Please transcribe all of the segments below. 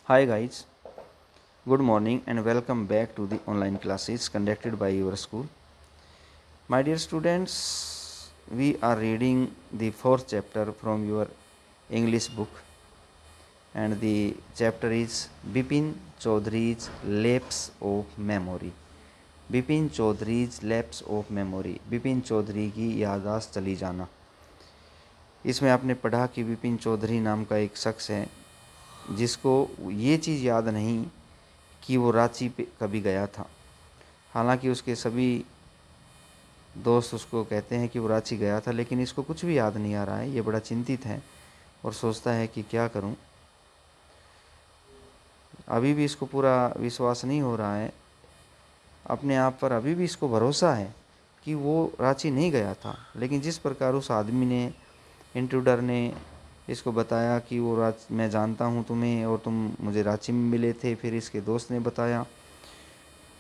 Hi guys, good morning and welcome back to the online classes conducted by your school. My dear students, we are reading the fourth chapter from your English book, and the chapter is Bipin Chaudhary's Lapse of Memory. Bipin Chaudhary's lapse of memory, Bipin Chaudhary की याददाश्त चली जाना। इसमें आपने पढ़ा कि बिपिन चौधरी नाम का एक शख्स है जिसको ये चीज़ याद नहीं कि वो रांची पे कभी गया था। हालांकि उसके सभी दोस्त उसको कहते हैं कि वो रांची गया था, लेकिन इसको कुछ भी याद नहीं आ रहा है। ये बड़ा चिंतित है और सोचता है कि क्या करूं। अभी भी इसको पूरा विश्वास नहीं हो रहा है अपने आप पर, अभी भी इसको भरोसा है कि वो रांची नहीं गया था। लेकिन जिस प्रकार उस आदमी ने, इंट्रूडर ने इसको बताया कि वो मैं जानता हूँ तुम्हें और तुम मुझे रांची में मिले थे, फिर इसके दोस्त ने बताया,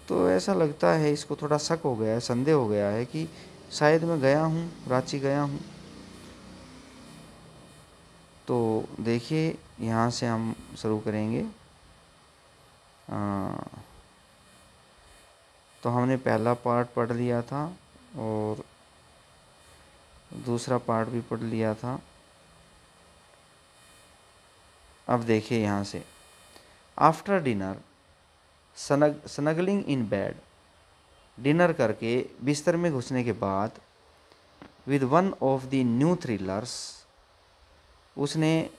तो ऐसा लगता है इसको थोड़ा शक हो गया है, संदेह हो गया है कि शायद मैं गया हूँ, रांची गया हूँ। तो देखिए यहाँ से हम शुरू करेंगे। तो हमने पहला पार्ट पढ़ लिया था और दूसरा पार्ट भी पढ़ लिया था। अब देखिए यहाँ से, after dinner snuggling in bed, dinner करके बिस्तर में घुसने के बाद, with one of the new thrillers, उसने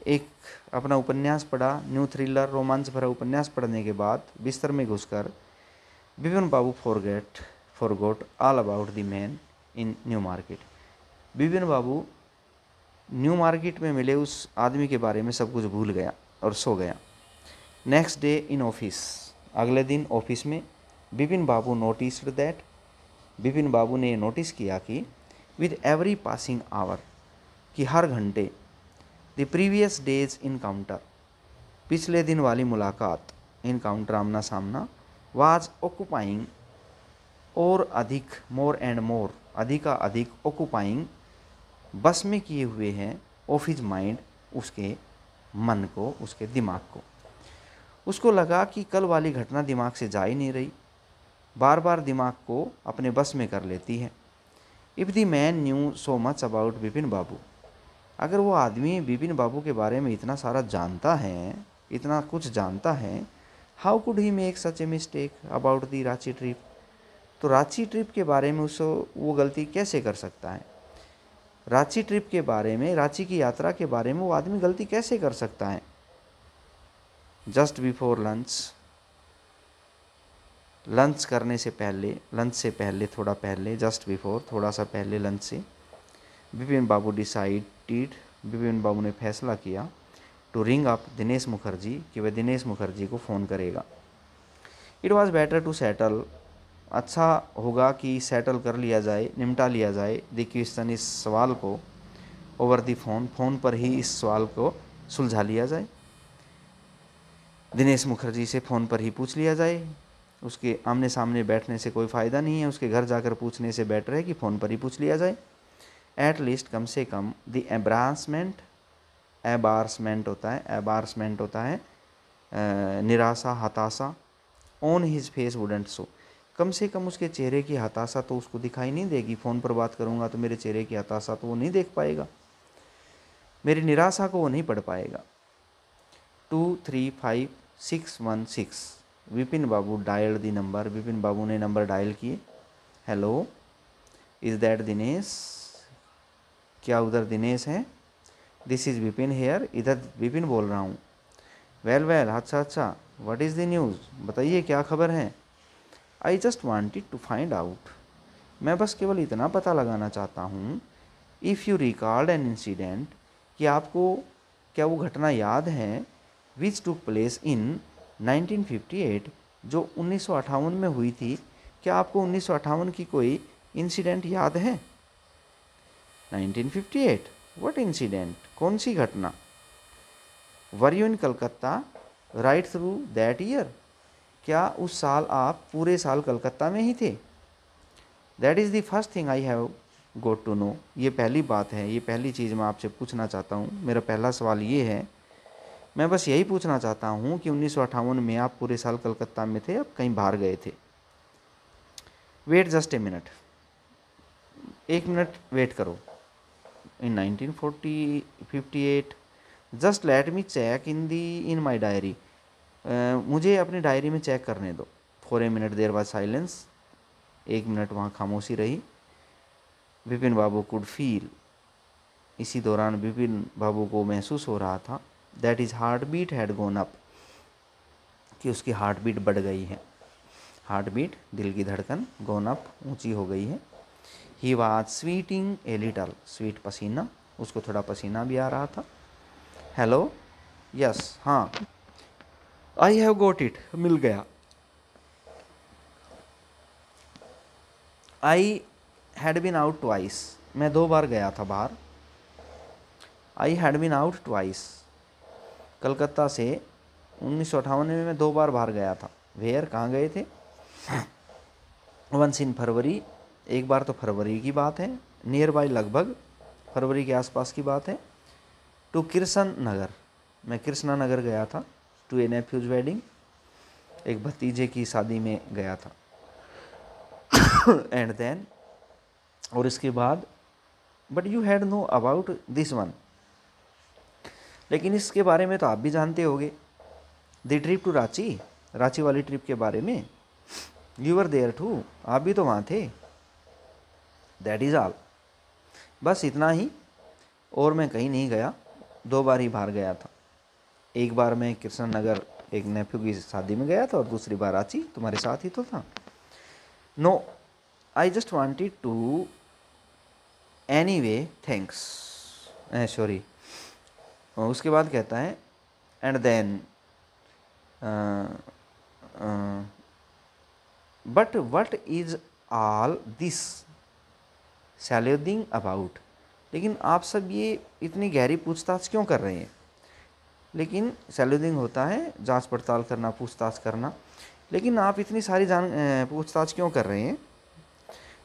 एक अपना उपन्यास पढ़ा। न्यू थ्रिलर, रोमांच भरा उपन्यास पढ़ने के बाद बिस्तर में घुसकर Bipin Babu forgot all about the man in New Market. Bipin Babu New Market में मिले उस आदमी के बारे में सब कुछ भूल गया और सो गया। नेक्स्ट डे इन ऑफिस, अगले दिन ऑफिस में, बिपिन बाबू नोटिस्ड दैट, बिपिन बाबू ने नोटिस किया कि विद एवरी पासिंग आवर, कि हर घंटे, द प्रीवियस डेज इनकाउंटर, पिछले दिन वाली मुलाकात, इनकाउंटर आमना सामना, वाज ऑक्यूपाइंग, और अधिक, मोर एंड मोर, अधिका अधिक, ऑक्यूपाइंग, बस में किए हुए हैं, ऑफ हिज माइंड, उसके मन को, उसके दिमाग को। उसको लगा कि कल वाली घटना दिमाग से जा ही नहीं रही, बार बार दिमाग को अपने बस में कर लेती है। If the man knew so much about Bipin Babu, अगर वो आदमी बिपिन बाबू के बारे में इतना सारा जानता है, इतना कुछ जानता है, how could he make such a mistake about the Ranchi trip, तो रांची ट्रिप के बारे में उसको वो गलती कैसे कर सकता है। रांची ट्रिप के बारे में, रांची की यात्रा के बारे में वो आदमी गलती कैसे कर सकता है। जस्ट बिफोर लंच, लंच करने से पहले, लंच से पहले, थोड़ा पहले, जस्ट बिफोर, थोड़ा सा पहले लंच से, बिपिन बाबू डिसाइडेड, बिपिन बाबू ने फैसला किया, to ring up Dinesh Mukherjee, कि वह दिनेश मुखर्जी को फ़ोन करेगा। It was better to settle, अच्छा होगा कि सेटल कर लिया जाए, निपटा लिया जाए, द क्वेश्चन, इस सवाल को, ओवर द फ़ोन, फ़ोन पर ही इस सवाल को सुलझा लिया जाए। दिनेश मुखर्जी से फ़ोन पर ही पूछ लिया जाए, उसके आमने सामने बैठने से कोई फ़ायदा नहीं है, उसके घर जाकर पूछने से बेटर है कि फ़ोन पर ही पूछ लिया जाए। एट लीस्ट, कम से कम, द एम्ब्रासमेंट, एबार्समेंट होता है, एबार्समेंट होता है निराशा, हताशा, on his face wouldn't show, कम से कम उसके चेहरे की हताशा तो उसको दिखाई नहीं देगी। फ़ोन पर बात करूँगा तो मेरे चेहरे की हताशा तो वो नहीं देख पाएगा, मेरी निराशा को वो नहीं पढ़ पाएगा। 235616, विपिन बाबू dial the number, Vipin Babu ने नंबर डायल किए। हेलो, इज़ दैट दिनेश, क्या उधर दिनेश है। दिस इज़ विपिन हेयर, इधर विपिन बोल रहा हूँ। वेल वेल, अच्छा अच्छा, व्हाट इज़ द न्यूज़, बताइए क्या खबर है। I just wanted to find out, मैं बस केवल इतना पता लगाना चाहता हूँ, if you recalled an incident, कि आपको क्या वो घटना याद है, विच टुक प्लेस इन 1958, जो 1958 में हुई थी। क्या आपको 1958 की कोई इंसिडेंट याद है। 1958, व्हाट इंसिडेंट, कौन सी घटना। Were you in Calcutta right through that year, क्या उस साल आप पूरे साल कलकत्ता में ही थे। That is the first thing I have got to know, ये पहली बात है, ये पहली चीज़ मैं आपसे पूछना चाहता हूँ। मेरा पहला सवाल ये है मैं बस यही पूछना चाहता हूँ कि 1958 में आप पूरे साल कलकत्ता में थे, आप कहीं बाहर गए थे? Wait just a minute, 1 minute wait करो। In 1958 just let me check in my diary, मुझे अपनी डायरी में चेक करने दो। For a minute there was silence, 1 minute वहाँ खामोशी रही। विपिन बाबू कुड फील, इसी दौरान विपिन बाबू को महसूस हो रहा था that is heart beat had gone up, कि उसकी हार्ट बीट बढ़ गई है। हार्ट बीट, दिल की धड़कन, गोन अप, ऊंची हो गई है। He was sweating a little, sweet पसीना, उसको थोड़ा पसीना भी आ रहा था। हेलो, यस, हाँ, आई हैव गोट इट, मिल गया। I had been out twice, मैं 2 बार गया था बाहर। I had been out twice, Calcutta से 1958 में मैं 2 बार बाहर गया था। वेयर, कहाँ गए थे? वंस इन फरवरी, एक बार तो फरवरी की बात है। नियर बाई, लगभग फरवरी के आसपास की बात है। टू कृष्ण नगर, मैं कृष्णा नगर गया था। टू ए नेफ्यूज वेडिंग, एक भतीजे की शादी में गया था। एंड देन, और इसके बाद, but you had know about this one, लेकिन इसके बारे में तो आप भी जानते होगे। The trip to Ranchi, Ranchi वाली ट्रिप के बारे में। यू वर देयर टू, आप भी तो वहाँ थे। दैट इज़ ऑल, बस इतना ही, और मैं कहीं नहीं गया। 2 बार ही बाहर गया था। एक बार मैं कृष्ण नगर एक नेफ्यू की शादी में गया था, और दूसरी बार रांची, तुम्हारे साथ ही तो था। No, I just wanted to, any way thanks, sorry. उसके बाद कहता है and then, but what is all this saluting about, लेकिन आप सब ये इतनी गहरी पूछताछ क्यों कर रहे हैं? लेकिन सैल्यूटिंग होता है जांच पड़ताल करना, पूछताछ करना, लेकिन आप इतनी सारी पूछताछ क्यों कर रहे हैं?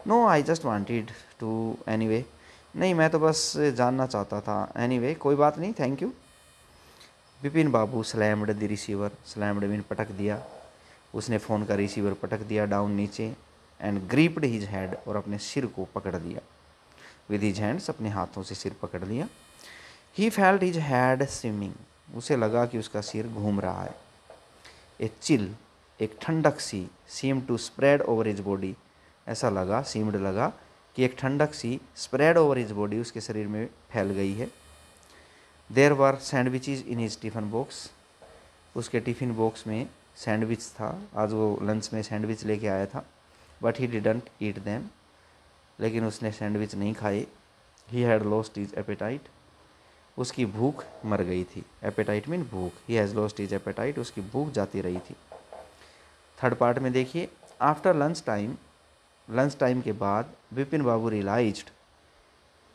No, I just wanted to, anyway, नहीं, मैं तो बस जानना चाहता था। एनीवे, कोई बात नहीं, thank you. Vipin Babu slammed the receiver, slammed mean पटक दिया, उसने फ़ोन का रिसीवर पटक दिया डाउन, नीचे। एंड ग्रीप्ड हिज हेड, और अपने सिर को पकड़ दिया। विद हिज हैंड्स, अपने हाथों से सिर पकड़ लिया। He felt his head swimming, उसे लगा कि उसका सिर घूम रहा है। ए चिल, एक ठंडक सी, seem to spread over his body, ऐसा लगा, सीम्ड लगा कि एक ठंडक सी स्प्रेड ओवर हिज बॉडी, उसके शरीर में फैल गई है। There were sandwiches in his tiffin box, उसके टिफ़िन बॉक्स में सैंडविच था। आज वो लंच में सैंडविच लेके आया था। But he didn't eat them, लेकिन उसने सैंडविच नहीं खाए। He had lost his appetite, उसकी भूख मर गई थी। एपेटाइट मीन भूख। He has lost his appetite, उसकी भूख जाती रही थी। थर्ड पार्ट में देखिए, after lunch time, lunch time के बाद विपिन बाबू रियलाइज्ड,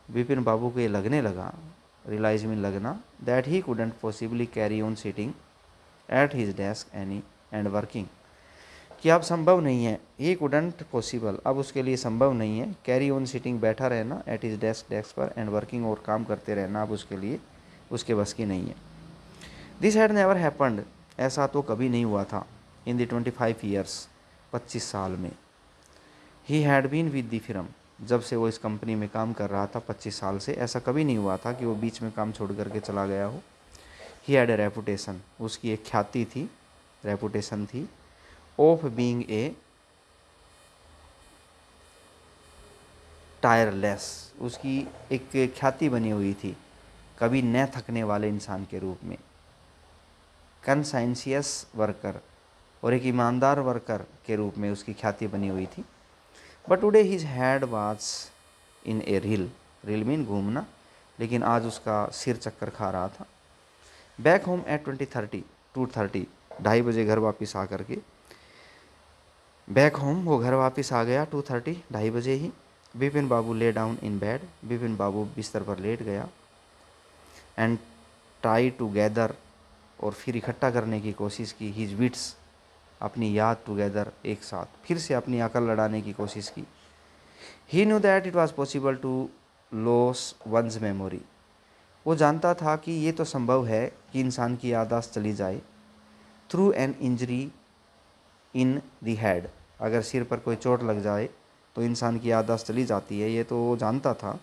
विपिन बाबू को ये लगने लगा, रियलाइज में लगना, that he couldn't possibly carry on sitting at his desk any and working, कि अब संभव नहीं है। ही कुडंट पॉसिबल, अब उसके लिए संभव नहीं है। कैरी ऑन सिटिंग, बैठा रहना, एट हिज डेस्क, डेस्क पर, एंड वर्किंग, और काम करते रहना, अब उसके लिए, उसके बस की नहीं है। दिस हैड नेवर हैपन्ड, ऐसा तो कभी नहीं हुआ था। इन द 25 ईयर्स, 25 साल में। He had been with the film, जब से वो इस कंपनी में काम कर रहा था 25 साल से, ऐसा कभी नहीं हुआ था कि वो बीच में काम छोड़ करके चला गया हो। ही हैड ए रेपुटेशन, उसकी एक ख्याति थी, रेपुटेशन थी, ऑफ बीइंग ए टायरलेस, उसकी एक ख्याति बनी हुई थी कभी न थकने वाले इंसान के रूप में। कंसाइंसियस वर्कर, और एक ईमानदार वर्कर के रूप में उसकी ख्याति बनी हुई थी। But today his had was in A reel, reel mean घूमना, लेकिन आज उसका सिर चक्कर खा रहा था। बैक होम एट 2:30, 2:30 घर वापस आ करके, बैक होम, वो घर वापस आ गया 2:30, 2:30 ही। Vipin Babu lay down in bed, Vipin Babu बिस्तर पर लेट गया। एंड ट्राई टू गैदर, और फिर इकट्ठा करने की कोशिश की, हिज विट्स, अपनी याद टुगेदर, एक साथ, फिर से अपनी अकल लड़ाने की कोशिश की। He knew that it was possible to lose one's memory, वो जानता था कि ये तो संभव है कि इंसान की याददाश्त चली जाए through an injury in the head. अगर सिर पर कोई चोट लग जाए तो इंसान की याददाश्त चली जाती है, ये तो वो जानता था।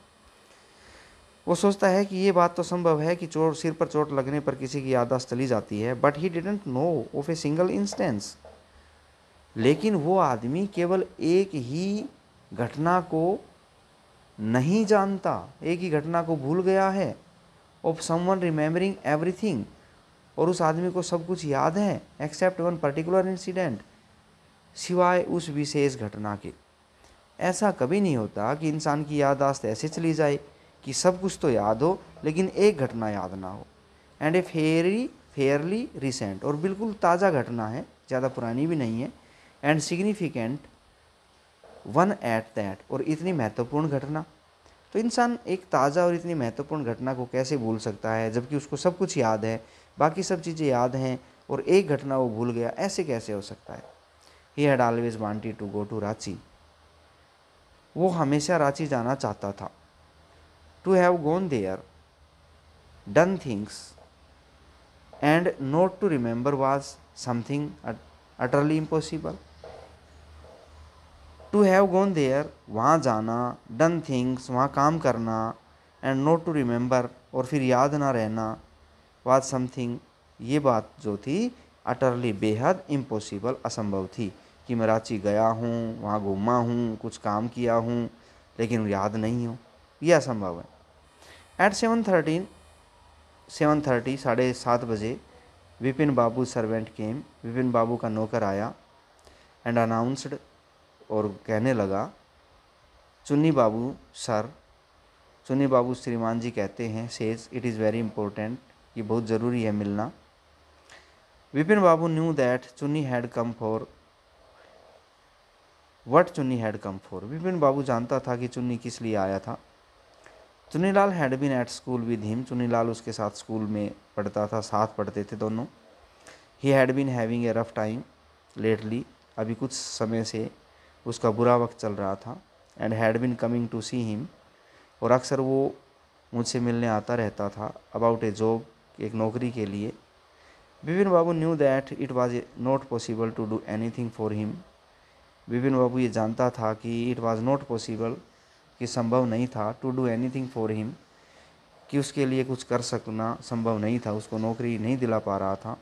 वो सोचता है कि ये बात तो संभव है कि सिर पर चोट लगने पर किसी की याददाश्त चली जाती है, but he didn't know of a single instance. लेकिन वो आदमी केवल एक ही घटना को नहीं जानता, एक ही घटना को भूल गया है। ऑफ समवन रिमेम्बरिंग एवरीथिंग, और उस आदमी को सब कुछ याद है एक्सेप्ट वन पर्टिकुलर इंसिडेंट, सिवाय उस विशेष घटना के। ऐसा कभी नहीं होता कि इंसान की याददाश्त ऐसे चली जाए कि सब कुछ तो याद हो लेकिन एक घटना याद ना हो। एंड ए फेयरली रिसेंट, और बिल्कुल ताज़ा घटना है, ज़्यादा पुरानी भी नहीं है। And significant one at that, और इतनी महत्वपूर्ण घटना। तो इंसान एक ताज़ा और इतनी महत्वपूर्ण घटना को कैसे भूल सकता है जबकि उसको सब कुछ याद है, बाकी सब चीज़ें याद हैं और एक घटना वो भूल गया, ऐसे कैसे हो सकता है। He had always wanted to go to Ranchi, वो हमेशा रांची जाना चाहता था। To have gone there, done things and not to remember was something utterly impossible. To have gone there, वहाँ जाना, डन थिंग्स, वहाँ काम करना, एंड नॉट टू रिमेंबर, और फिर याद ना रहना, वाज समथिंग, ये बात जो थी अटरली बेहद इम्पॉसिबल, असंभव थी। कि मैं रांची गया हूँ, वहाँ घूमा हूँ, कुछ काम किया हूँ लेकिन याद नहीं हो, यह असंभव है। एट 7:30 7:30 बजे विपिन बाबू सर्वेंट केम, विपिन बाबू का नौकर आया। एंड अनाउंस्ड, और कहने लगा, चुन्नी बाबू सर, चुन्नी बाबू श्रीमान जी कहते हैं, says it is very important, ये बहुत ज़रूरी है मिलना। Vipin Babu knew that Chunni had come for what Chunni had come for, Vipin Babu जानता था कि चुन्नी किस लिए आया था। Chunnilal had been at school with him, Chunnilal उसके साथ स्कूल में पढ़ता था, साथ पढ़ते थे दोनों। He had been having a rough time lately, अभी कुछ समय से उसका बुरा वक्त चल रहा था। And had been coming to see him, और अक्सर वो मुझसे मिलने आता रहता था। अबाउट ए जॉब, एक नौकरी के लिए। Vipin Babu knew that it was not possible to do anything for him, Vipin Babu ये जानता था कि इट वाज नॉट पॉसिबल, कि संभव नहीं था, to do anything for him, कि उसके लिए कुछ कर सकना संभव नहीं था, उसको नौकरी नहीं दिला पा रहा था।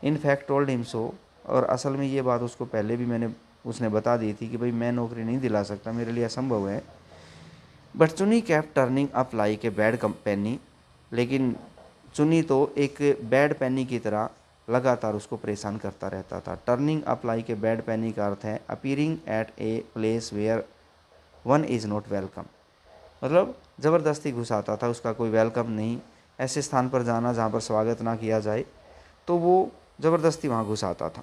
In fact told him so, और असल में ये बात उसको पहले भी उसने बता दी थी कि भाई मैं नौकरी नहीं दिला सकता, मेरे लिए असंभव है। But Chunni kept turning up like a bad penny, लेकिन चुन्नी तो एक बैड पेनी की तरह लगातार उसको परेशान करता रहता था। Turning up like a bad penny का अर्थ है appearing at a place where one is not welcome, मतलब ज़बरदस्ती घुस आता था, उसका कोई वेलकम नहीं, ऐसे स्थान पर जाना जहाँ पर स्वागत ना किया जाए तो वो ज़बरदस्ती वहाँ घुस आता था।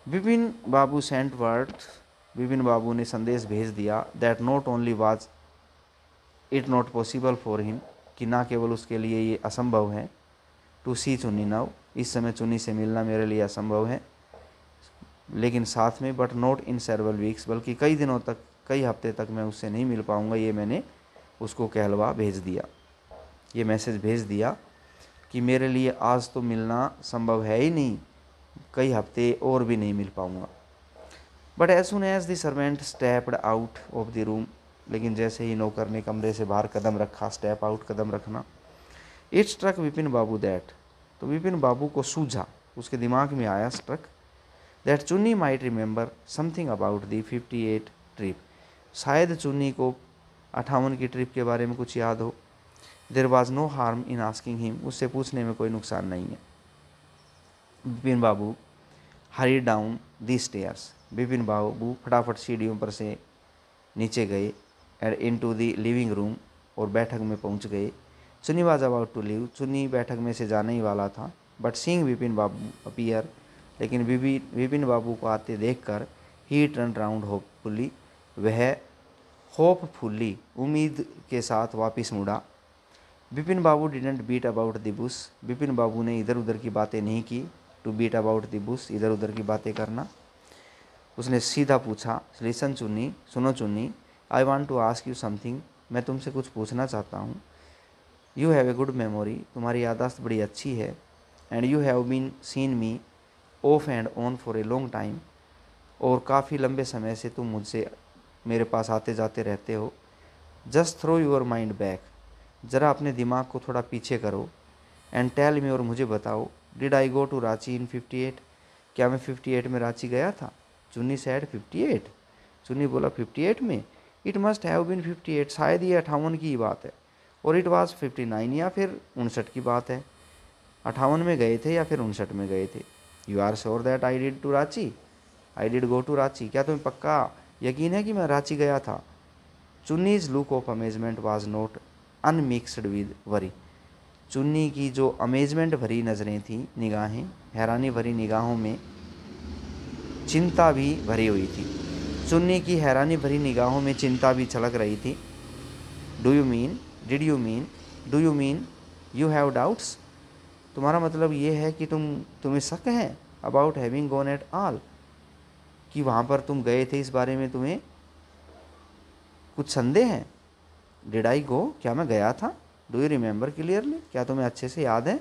विपिन बाबू सेंट वर्ड, विपिन बाबू ने संदेश भेज दिया, that not only was it not possible for him, कि ना केवल उसके लिए ये असंभव है, टू सी चुन्नी नाउ, इस समय चुन्नी से मिलना मेरे लिए असंभव है, लेकिन साथ में but not in several weeks, बल्कि कई दिनों तक, कई हफ्ते तक मैं उससे नहीं मिल पाऊँगा, ये मैंने उसको कहलवा भेज दिया, ये मैसेज भेज दिया कि मेरे लिए आज तो मिलना संभव है ही नहीं, कई हफ्ते और भी नहीं मिल पाऊँगा। But as soon as the servant stepped out of the room, लेकिन जैसे ही नौकर ने कमरे से बाहर कदम रखा, स्टेप आउट कदम रखना, it struck Vipin Babu that, तो विपिन बाबू को सूझा, उसके दिमाग में आया struck, that Chunni might remember something about the 58 trip, शायद चुन्नी को 58 की ट्रिप के बारे में कुछ याद हो। There was no harm in asking him, उससे पूछने में कोई नुकसान नहीं है। Vipin Babu hurried down the stairs, Vipin Babu फटाफट सीढ़ियों पर से नीचे गए, and into the living room, और बैठक में पहुंच गए। चुन्नी वाज अबाउट टू लीव, चुन्नी बैठक में से जाने ही वाला था। But seeing Vipin Babu appear, लेकिन विपिन बाबू को आते देखकर ही टर्न राउंड होपफुली, वह होपफुली उम्मीद के साथ वापस मुड़ा। Vipin Babu didn't beat about the bush, Vipin Babu ने इधर उधर की बातें नहीं की, to beat about the bush, इधर उधर की बातें करना। उसने सीधा पूछा, लिसन चुन्नी, सुनो Chunni, I want to ask you something, मैं तुमसे कुछ पूछना चाहता हूँ। You have a good memory, तुम्हारी याददाश्त बड़ी अच्छी है। And you have been seen me off and on for a long time, और काफ़ी लंबे समय से तुम मुझसे मेरे पास आते जाते रहते हो। Just throw your mind back, ज़रा अपने दिमाग को थोड़ा पीछे करो। एंड टेल मी, और मुझे बताओ, did I go to Ranchi in 58, क्या मैं 58 में रांची गया था? चुन्नी सैड 58, चुन्नी बोला 58 में, इट मस्ट हैव बीन 58, शायद ये 58 की बात है, और इट वाज 59 या फिर 59 की बात है। 58 में गए थे या फिर 59 में गए थे। You are sure that I did to Ranchi, I did go to Ranchi, क्या तुम्हें पक्का यकीन है कि मैं रांची गया था? Chunni's look of amazement was not unmixed with worry, Chunni की जो अमेजमेंट भरी नज़रें थीं, निगाहें, हैरानी भरी निगाहों में चिंता भी भरी हुई थी। चुन्नी की हैरानी भरी निगाहों में चिंता भी छलक रही थी। Do you mean, did you mean, do you mean you have doubts, तुम्हारा मतलब ये है कि तुम्हें शक है, about having gone at all, कि वहाँ पर तुम गए थे इस बारे में तुम्हें कुछ संदेह है। डिड आई गो, क्या मैं गया था? डू यू रिमेंबर क्लियरली, क्या तुम्हें अच्छे से याद है?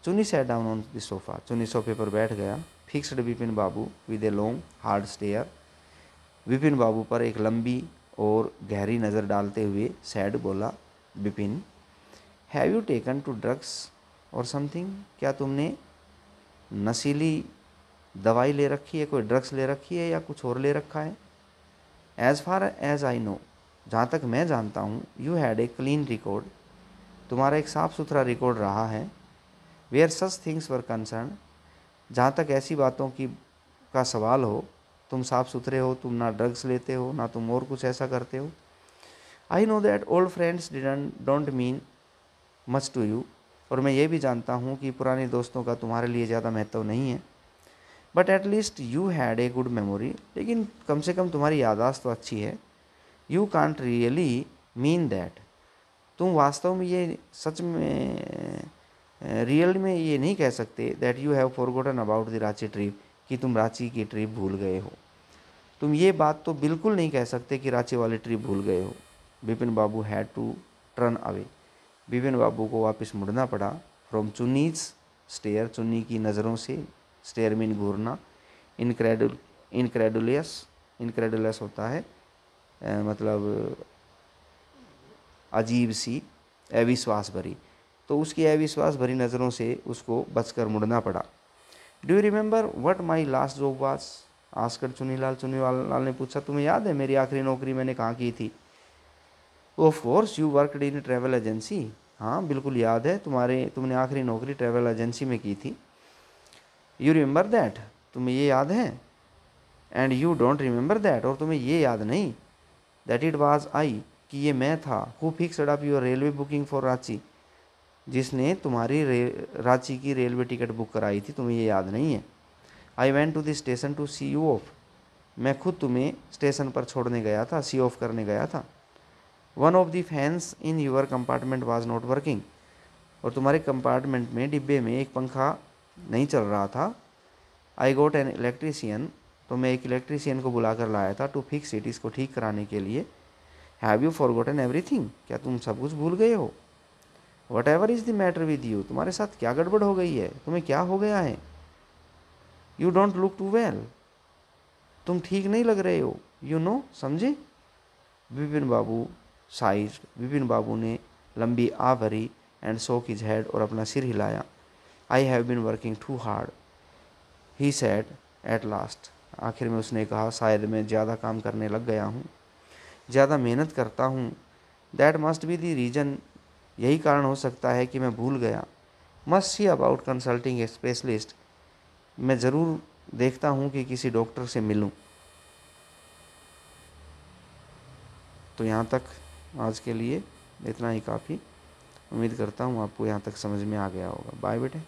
Chunni sat down on the sofa, Chunni सोफे पर बैठ गया। Fixed Vipin Babu with a long hard stare, Vipin Babu पर एक लंबी और गहरी नज़र डालते हुए सैड बोला Vipin, have you taken to drugs और समथिंग, क्या तुमने नशीली दवाई ले रखी है, कोई ड्रग्स ले रखी है या कुछ और ले रखा है? As far as I know, जहाँ तक मैं जानता हूँ, you had a clean record, तुम्हारा एक साफ़ सुथरा रिकॉर्ड रहा है। Where such things were concerned, जहाँ तक ऐसी बातों की का सवाल हो, तुम साफ़ सुथरे हो, तुम ना ड्रग्स लेते हो, ना तुम और कुछ ऐसा करते हो। I know that old friends don't mean much to you, और मैं ये भी जानता हूँ कि पुराने दोस्तों का तुम्हारे लिए ज़्यादा महत्व नहीं है। But at least you had A good memory, लेकिन कम से कम तुम्हारी याददाश्त तो अच्छी है। You can't really mean that, तुम वास्तव में ये सच में रियल में ये नहीं कह सकते that you have forgotten about the Ranchi trip, कि तुम रांची की ट्रिप भूल गए हो। तुम ये बात तो बिल्कुल नहीं कह सकते कि रांची वाली ट्रिप भूल गए हो। Vipin Babu had to turn away, Vipin Babu को वापस मुड़ना पड़ा। फ्रॉम चुन्नीज स्टेयर, चुन्नी की नज़रों से, स्टेयर मीन घूरना, इनक्रेडुलस होता है मतलब अजीब सी, अविश्वास भरी, तो उसकी अविश्वास भरी नज़रों से उसको बचकर मुड़ना पड़ा। Do you remember what my last job was, asked Chunnilal ने पूछा, तुम्हें याद है मेरी आखिरी नौकरी मैंने कहाँ की थी? Of course you worked in travel agency, हाँ बिल्कुल याद है, तुमने आखिरी नौकरी ट्रैवल एजेंसी में की थी। यू रिमेंबर दैट, तुम्हें ये याद है? And you don't remember that, और तुम्हें ये याद नहीं, दैट इट वाज आई, कि ये मैं था, who fixed up your railway booking for Ranchi, जिसने तुम्हारी रांची की रेलवे टिकट बुक कराई थी, तुम्हें ये याद नहीं है? I went to the station to see you off, मैं खुद तुम्हें स्टेशन पर छोड़ने गया था, सी ऑफ करने गया था। One of the fans in your compartment was not working, और तुम्हारे कंपार्टमेंट में, डिब्बे में एक पंखा नहीं चल रहा था। आई गोट एन इलेक्ट्रीशियन, तो मैं एक इलेक्ट्रीशियन को बुला कर लाया था, टू फिक्स इट, इसको ठीक कराने के लिए। हैव यू फॉरगॉटन एवरीथिंग, क्या तुम सब कुछ भूल गए हो? What ever is the matter with you, तुम्हारे साथ क्या गड़बड़ हो गई है, तुम्हें क्या हो गया है? You don't look too well, तुम ठीक नहीं लग रहे हो, यू नो, समझे? विपिन बाबू साइड, विपिन बाबू ने लंबी आ भरी एंड शोक हिज हेड, और अपना सिर हिलाया। I have been working too hard, he said at last, आखिर में उसने कहा, शायद मैं ज़्यादा काम करने लग गया हूँ, ज़्यादा मेहनत करता हूँ। That must be the reason, यही कारण हो सकता है कि मैं भूल गया। Must see about consulting A specialist, मैं ज़रूर देखता हूँ कि किसी डॉक्टर से मिलूँ। तो यहाँ तक आज के लिए इतना ही काफ़ी, उम्मीद करता हूँ आपको यहाँ तक समझ में आ गया होगा। बाय बेटे।